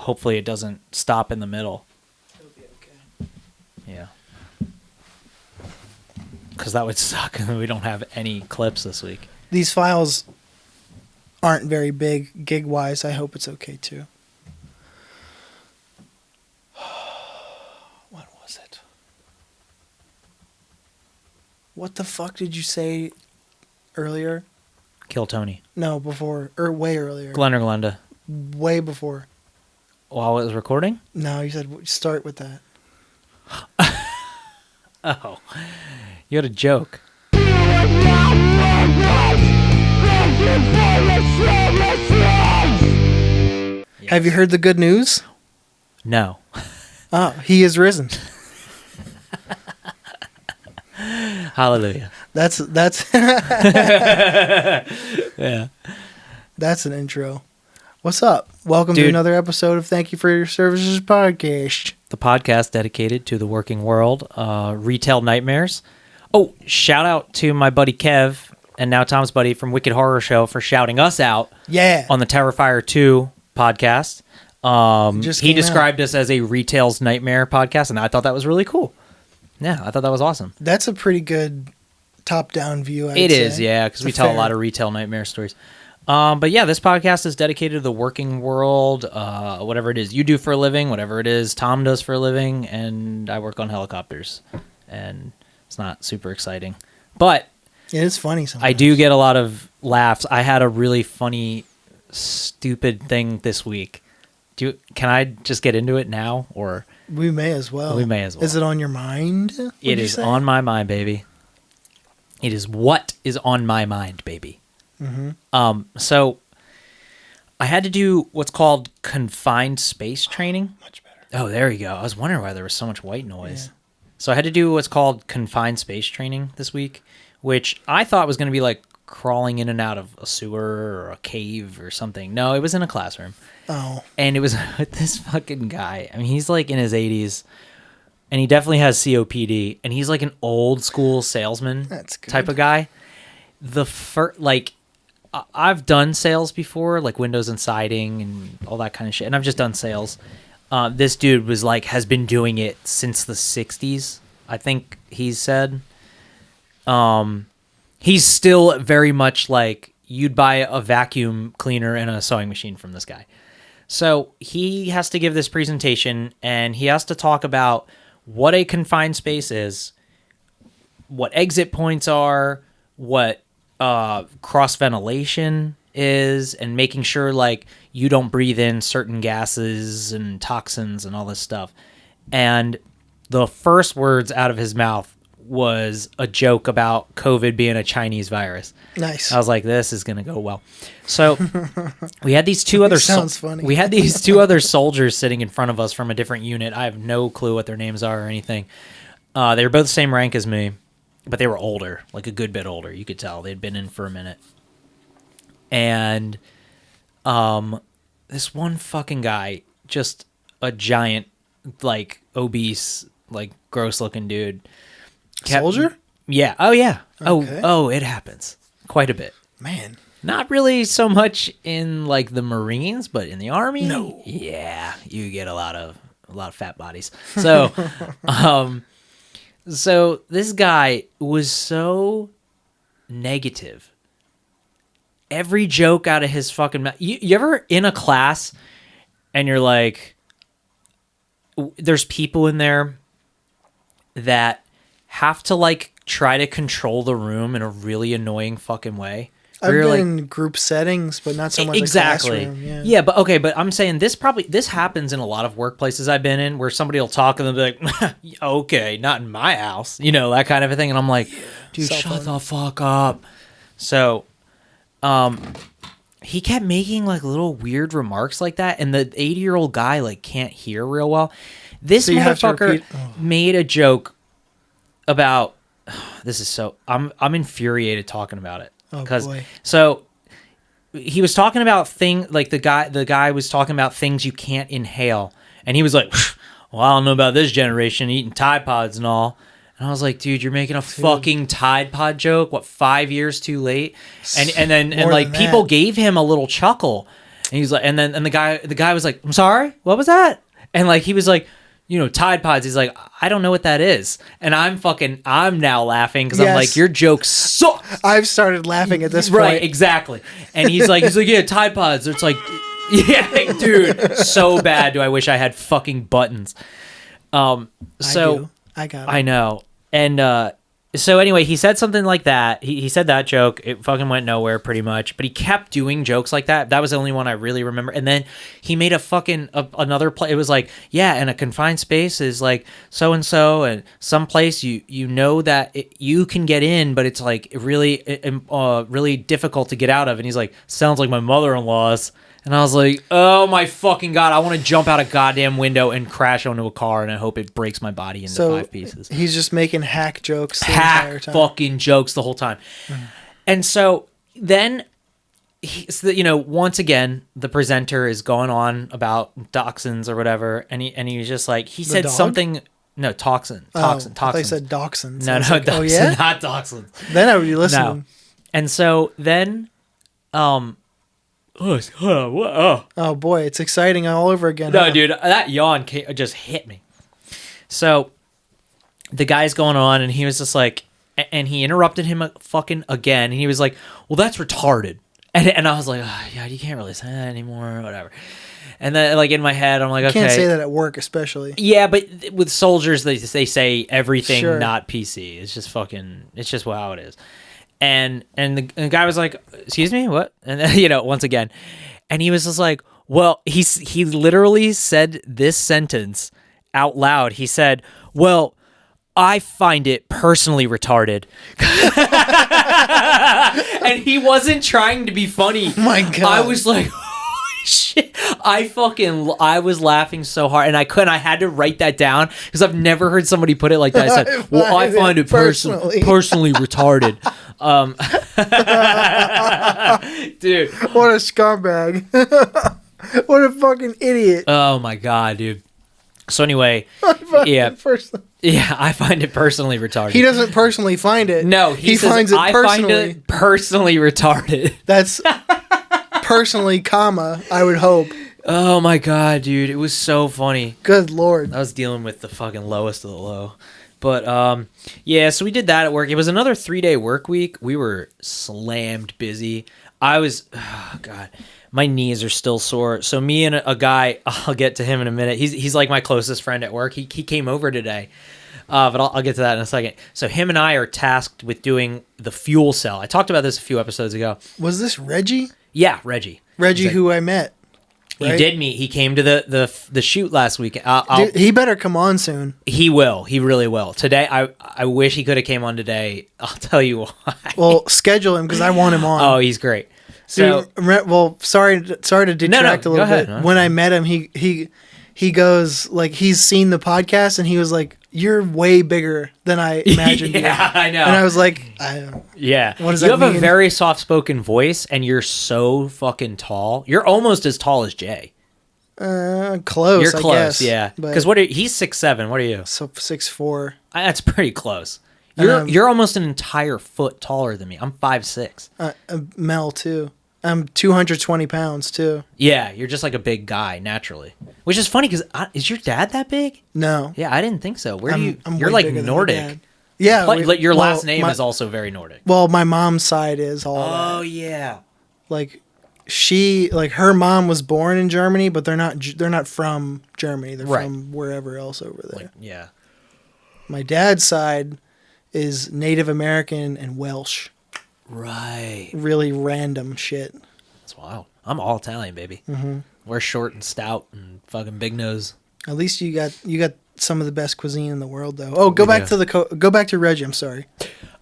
hopefully it doesn't stop in the middle. It'll be okay. Yeah. Because that would suck and we don't have any clips this week. These files aren't very big gig-wise. I hope it's okay, too. What was it? What the fuck did you say earlier? Kill Tony. No, before. Or way earlier. Glenn or Glenda. Way before. While it was recording? No, you said start with that. Oh. You had a joke. Yes. Have you heard the good news? No. Oh, he is risen. Hallelujah. That's Yeah. That's an intro. What's up? Welcome to another episode of Thank You for Your Services podcast. The podcast dedicated to the working world, retail nightmares. Oh, shout out to my buddy Kev and now Tom's buddy from Wicked Horror Show for shouting us out. Yeah. On the Terrifier 2 podcast. He described us as a retail's nightmare podcast, and I thought that was really cool. Yeah, I thought that was awesome. That's a pretty good top-down view, It is, yeah, because we tell a lot of retail nightmare stories. But yeah, this podcast is dedicated to the working world, whatever it is you do for a living, whatever it is Tom does for a living, and I work on helicopters, and it's not super exciting. But it is funny sometimes. I do get a lot of laughs. I had a really funny, stupid thing this week. Can I just get into it now, or we may as well? We may as well. Is it on your mind? It is on my mind, baby. It is what is on my mind, baby. Mm-hmm. So I had to do what's called confined space training. Much better. Oh, there you go. I was wondering why there was so much white noise. Yeah. So I had to do what's called confined space training this week, which I thought was going to be like crawling in and out of a sewer or a cave or something. No, it was in a classroom. Oh. And it was with this fucking guy. I mean, he's like in his 80s, and he definitely has COPD, and he's like an old school salesman type of guy. I've done sales before, like windows and siding and all that kind of shit, and I've just done sales. This dude was like, has been doing it since the 60s, I think he said. He's still very much like, you'd buy a vacuum cleaner and a sewing machine from this guy. So he has to give this presentation, and he has to talk about what a confined space is, what exit points are, what cross ventilation is, and making sure like you don't breathe in certain gases and toxins and all this stuff. And the first words out of his mouth was a joke about COVID being a Chinese virus. Nice. I was like, this is going to go well. So we had these two other sounds funny. We had these two other soldiers sitting in front of us from a different unit. I have no clue what their names are or anything. They were both the same rank as me, but they were older, like a good bit older. You could tell they'd been in for a minute. And this one fucking guy, just a giant, like obese, like gross looking dude. Soldier? Yeah. Oh, yeah. Okay. Oh, it happens quite a bit. Man. Not really so much in like the Marines, but in the Army. No. Yeah, you get a lot of fat bodies. So, so this guy was so negative. Every joke out of his fucking mouth. You ever in a class and you're like, there's people in there that have to like try to control the room in a really annoying fucking way. I've been in group settings, but not so much exactly. A classroom. Yeah, but okay, but I'm saying this happens in a lot of workplaces I've been in where somebody will talk and they'll be like, okay, not in my house, that kind of a thing. And I'm like, dude, shut the fuck up. So, he kept making like little weird remarks like that, and the 80-year-old guy like can't hear real well. This motherfucker made a joke about this is so I'm infuriated talking about it because so he was talking about the guy was talking about things you can't inhale, and he was like, well, I don't know about this generation eating Tide Pods and all. And I was like, dude, you're making a fucking Tide Pod joke. What, 5 years too late? And then like people gave him a little chuckle, And he's like, and the guy was like, I'm sorry, what was that? And like he was like, Tide Pods. He's like, I don't know what that is. And I'm now laughing because I'm like, your joke sucks. I've started laughing at this point. Right, exactly. And he's like, yeah, Tide Pods. It's like, yeah, dude, so bad. Do I wish I had fucking buttons? I got it. I know. And so anyway, he said something like that. He said that joke. It fucking went nowhere pretty much. But he kept doing jokes like that. That was the only one I really remember. And then he made another play. It was like, yeah, and a confined space is like so-and-so and someplace you know that you can get in, but it's like really difficult to get out of. And he's like, sounds like my mother-in-law's. And I was like, oh my fucking God, I want to jump out a goddamn window and crash onto a car, and I hope it breaks my body into 5 pieces. He's just making hack jokes the entire time. Fucking jokes the whole time. And so then, once again, the presenter is going on about dachshunds or whatever, and he was just like, he said dog? something. No, toxin. I thought you said dachshunds. No, like, dachshund, not dachshunds. Then I would be listening. No. And so then, oh boy, it's exciting all over again. No, dude, that yawn just hit me. So the guy's going on, and he was just like, and he interrupted him fucking again, and he was like, well, that's retarded. And I was like, oh, yeah, you can't really say that anymore, or whatever. And then, like, in my head, I'm like, okay. You can't say that at work, especially. Yeah, but with soldiers, they say everything not PC. It's just how it is. And the guy was like, excuse me, what? And then, once again, and he was just like, well, he literally said this sentence out loud. He said, well, I find it personally retarded. And he wasn't trying to be funny. Oh my God. I was like, holy shit. I was laughing so hard, and I had to write that down because I've never heard somebody put it like that. I said, well, I find it personally retarded. Dude, what a scumbag. What a fucking idiot. Oh my God, dude. So anyway, I find it personally retarded. He doesn't personally find it. No, he says, finds it I personally. find it personally retarded. That's personally, I would hope. Oh my God, dude. It was so funny. Good Lord. I was dealing with the fucking lowest of the low. But, yeah, so we did that at work. It was another 3-day work week. We were slammed busy. God, my knees are still sore. So me and a guy, I'll get to him in a minute. He's like my closest friend at work. He came over today. But I'll get to that in a second. So him and I are tasked with doing the fuel cell. I talked about this a few episodes ago. Was this Reggie? Yeah, Reggie. Reggie, who I met. Right? He did meet. He came to the shoot last week. Dude, he better come on soon. He will. He really will. Today, I wish he could have came on today. I'll tell you why. Well, schedule him because I want him on. Oh, he's great. So, dude, sorry to detract a little bit. No. When I met him, he goes like he's seen the podcast and he was like, "You're way bigger than I imagined." Yeah, I know. And I was like, "I don't." Yeah. What does you that have mean? a very soft-spoken voice, and you're so fucking tall. You're almost as tall as Jay. Close. You're close, I guess, yeah. Because he's 6'7". What are you? So 6'4". That's pretty close. You're almost an entire foot taller than me. I'm 5'6". Mel too. I'm 220 pounds too. Yeah, you're just like a big guy naturally. Which is funny because is your dad that big? No. Yeah, I didn't think so. You're like Nordic. Yeah. Your last name is also very Nordic. Well, my mom's side is all that. Oh, yeah. Like her mom was born in Germany, but they're not from Germany. They're from wherever else over there. Yeah. My dad's side is Native American and Welsh. Right. Really random shit. That's wild. I'm all Italian, baby. Mm-hmm. We're short and stout and fucking big nose. At least you got some of the best cuisine in the world, though. Oh, go back to Reggie. I'm sorry.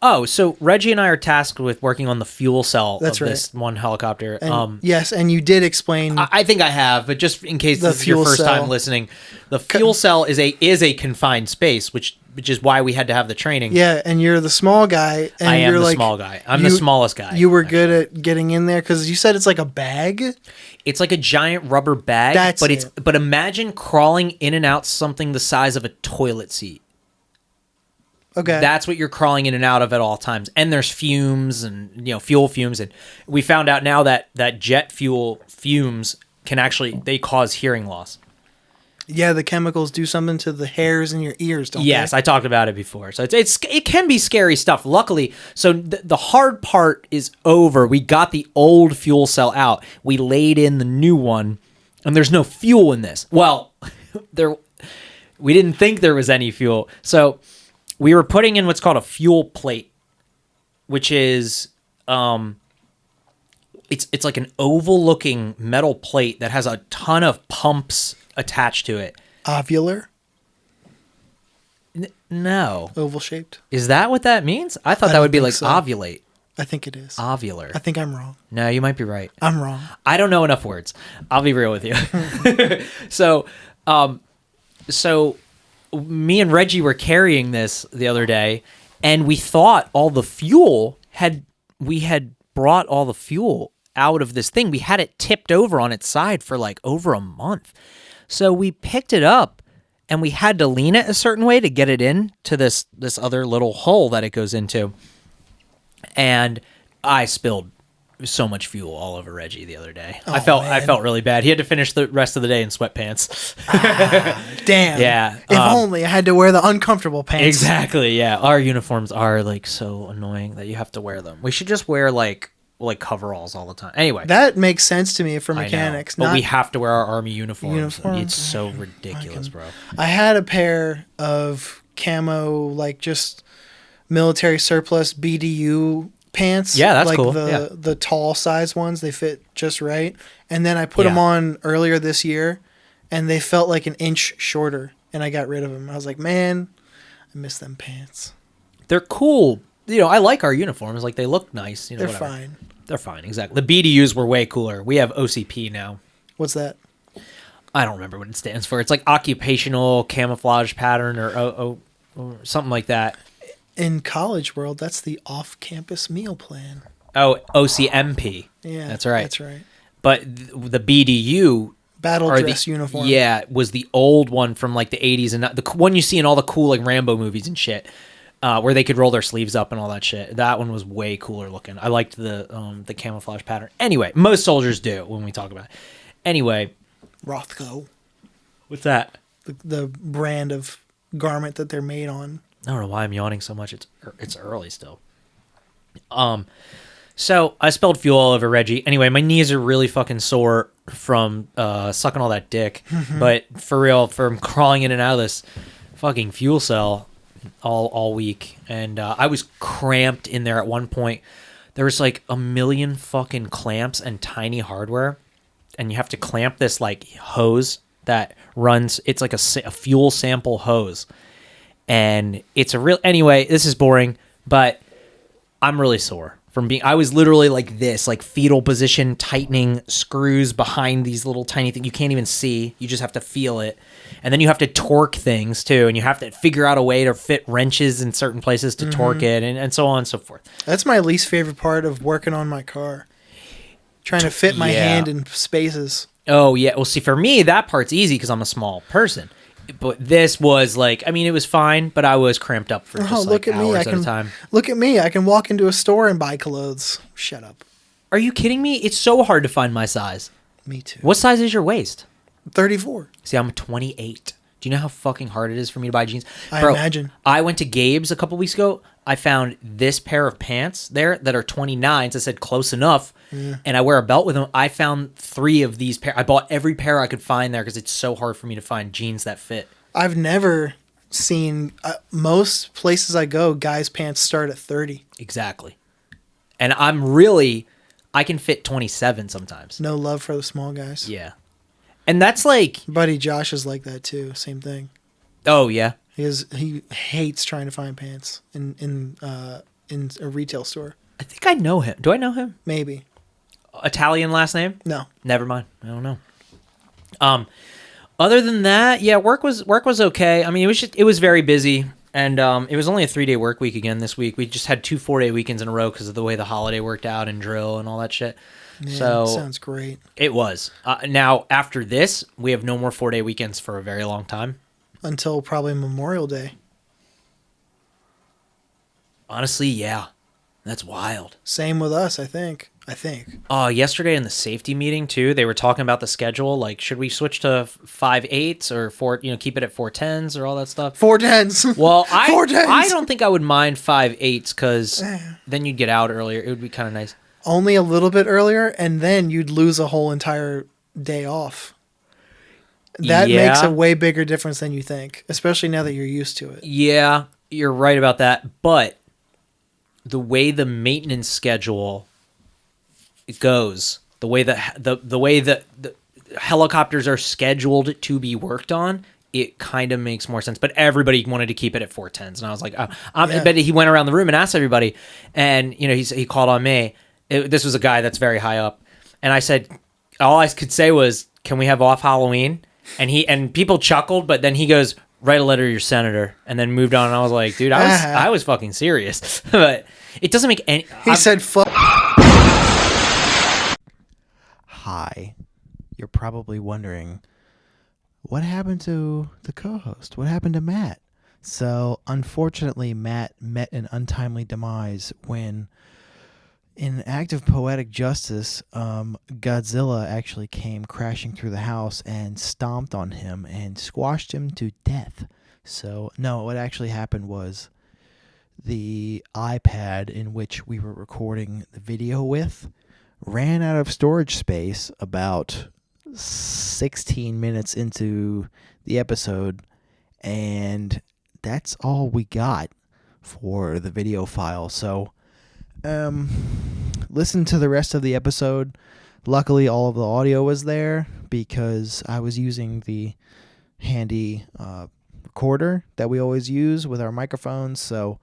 Oh, so Reggie and I are tasked with working on the fuel cell of this one helicopter. And, yes, and you did explain. I think I have, but just in case this is your first time listening, the fuel cell is a confined space, which is why we had to have the training. Yeah, and you're the small guy. And I am you're the small guy. I'm the smallest guy. You were good at getting in there because you said it's like a bag. It's like a giant rubber bag, but imagine crawling in and out something the size of a toilet seat. Okay. That's what you're crawling in and out of at all times. And there's fumes and, fuel fumes. And we found out now that jet fuel fumes they cause hearing loss. Yeah, the chemicals do something to the hairs in your ears, don't they? Yes, I talked about it before. So it can be scary stuff. Luckily, so the hard part is over. We got the old fuel cell out. We laid in the new one, and there's no fuel in this. Well, we didn't think there was any fuel. So we were putting in what's called a fuel plate, which is it's like an oval-looking metal plate that has a ton of pumps attached to it. Ovular? No. Oval shaped? Is that what that means? I thought that would be like so. Ovulate. I think it is. Ovular. I think I'm wrong. No, you might be right. I'm wrong. I don't know enough words. I'll be real with you. So me and Reggie were carrying this the other day, and we thought we had brought all the fuel out of this thing. We had it tipped over on its side for like over a month. So we picked it up and we had to lean it a certain way to get it in to this other little hole that it goes into. And I spilled so much fuel all over Reggie the other day. Oh, I felt really bad. He had to finish the rest of the day in sweatpants. Damn. Yeah. If only I had to wear the uncomfortable pants. Exactly. Yeah. Our uniforms are like so annoying that you have to wear them. We should just wear like coveralls all the time. Anyway, that makes sense to me for mechanics. But we have to wear our army uniforms. It's so ridiculous, bro. I had a pair of camo, like just military surplus BDU pants. Yeah, that's like cool. The tall size ones. They fit just right. And then I put them on earlier this year, and they felt like an inch shorter, and I got rid of them. I was like, man, I miss them pants. They're cool. I like our uniforms. Like, they look nice. They're fine. They're fine, exactly. The BDUs were way cooler. We have OCP now. What's that? I don't remember what it stands for. It's like Occupational Camouflage Pattern or something like that. In college world, that's the off-campus meal plan. Oh, OCMP. Yeah, that's right. That's right. But the BDU... Battle dress uniform. Yeah, was the old one from like the 80s and the one you see in all the cool like Rambo movies and shit. Where they could roll their sleeves up and all that shit. That one was way cooler looking. I liked the camouflage pattern. Anyway, most soldiers do when we talk about it. Anyway. Rothko. What's that? The brand of garment that they're made on. I don't know why I'm yawning so much. It's early still. So I spilled fuel all over Reggie. Anyway, my knees are really fucking sore from sucking all that dick. But for real, from crawling in and out of this fucking fuel cell all week, and I was cramped in there at one point. There was like a million fucking clamps and tiny hardware, and you have to clamp this like hose that runs. It's like a fuel sample hose, and it's a real. Anyway, this is boring, but I'm really sore from being. I was literally like this, like fetal position, tightening screws behind these little tiny things. You can't even see. You just have to feel it. And then you have to torque things too, and you have to figure out a way to fit wrenches in certain places to torque it, and so on and so forth. That's my least favorite part of working on my car. Trying to fit my hand in spaces. Oh, yeah. Well, see, for me, that part's easy because I'm a small person. But this was like, I mean, it was fine, but I was cramped up for just like hours at a time. Look at me. I can walk into a store and buy clothes. Shut up. Are you kidding me? It's so hard to find my size. Me too. What size is your waist? 34. See, I'm 28. Do you know how fucking hard it is for me to buy jeans? I imagine. I went to Gabe's a couple weeks ago. I found this pair of pants there that are 29s. I said close enough. And I wear a belt with them. I found 3 of these pairs. I bought every pair I could find there because it's so hard for me to find jeans that fit. I've never seen most places I go, guys' pants start at 30. Exactly. And I can fit 27 sometimes. No love for the small guys. Yeah. And that's like... Buddy Josh is like that too. Same thing. Oh, yeah? He hates trying to find pants in a retail store. I think I know him. Do I know him? Maybe. Italian last name? No. Never mind. I don't know. Other than that, yeah, work was okay. I mean, it was very busy, and it was only a 3-day work week again this week. We just had 2 4-day weekends in a row because of the way the holiday worked out and drill and all that shit. Yeah, so sounds great. It was. Now after this, we have no more 4-day weekends for a very long time. Until probably Memorial Day. Honestly, yeah. That's wild. Same with us, I think. Yesterday in the safety meeting too, they were talking about the schedule. Like, should we switch to 5/8s or keep it at 4/10s or all that stuff? 4/10s. Well, 4/10s. I don't think I would mind 5/8s because then you'd get out earlier. It would be kind of nice. Only a little bit earlier, and then you'd lose a whole entire day off. That makes a way bigger difference than you think, especially now that you're used to it. Yeah, you're right about that. But the way the maintenance schedule goes, the way that the helicopters are scheduled to be worked on, it kind of makes more sense. But everybody wanted to keep it at 4/10s, and I was like, but he went around the room and asked everybody, and he called on me. This was a guy that's very high up, and I said, all I could say was, "Can we have off Halloween?" And people chuckled, but then he goes, "Write a letter to your senator," and then moved on. And I was like, dude, I was fucking serious. But it doesn't make any. He said, "Fuck." Hi. You're probably wondering, what happened to the co-host? What happened to Matt? So, unfortunately, Matt met an untimely demise when, in an act of poetic justice, Godzilla actually came crashing through the house and stomped on him and squashed him to death. So, no, what actually happened was the iPad in which we were recording the video with ran out of storage space about 16 minutes into the episode, and that's all we got for the video file. So listen to the rest of the episode. Luckily, all of the audio was there because I was using the handy recorder that we always use with our microphones. So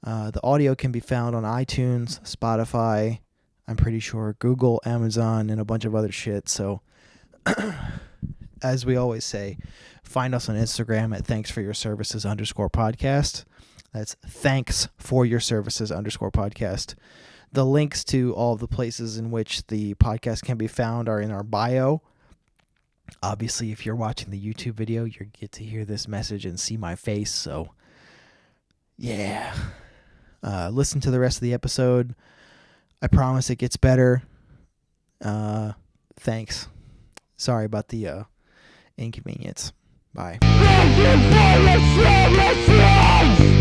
the audio can be found on iTunes, Spotify, I'm pretty sure Google, Amazon, and a bunch of other shit. So as we always say, find us on Instagram at ThanksForYourServices_podcast. That's ThanksForYourServices_podcast. The links to all of the places in which the podcast can be found are in our bio. Obviously, if you're watching the YouTube video, you get to hear this message and see my face. So, yeah. Listen to the rest of the episode. I promise it gets better. Thanks. Sorry about the inconvenience. Bye. Thank you for your services!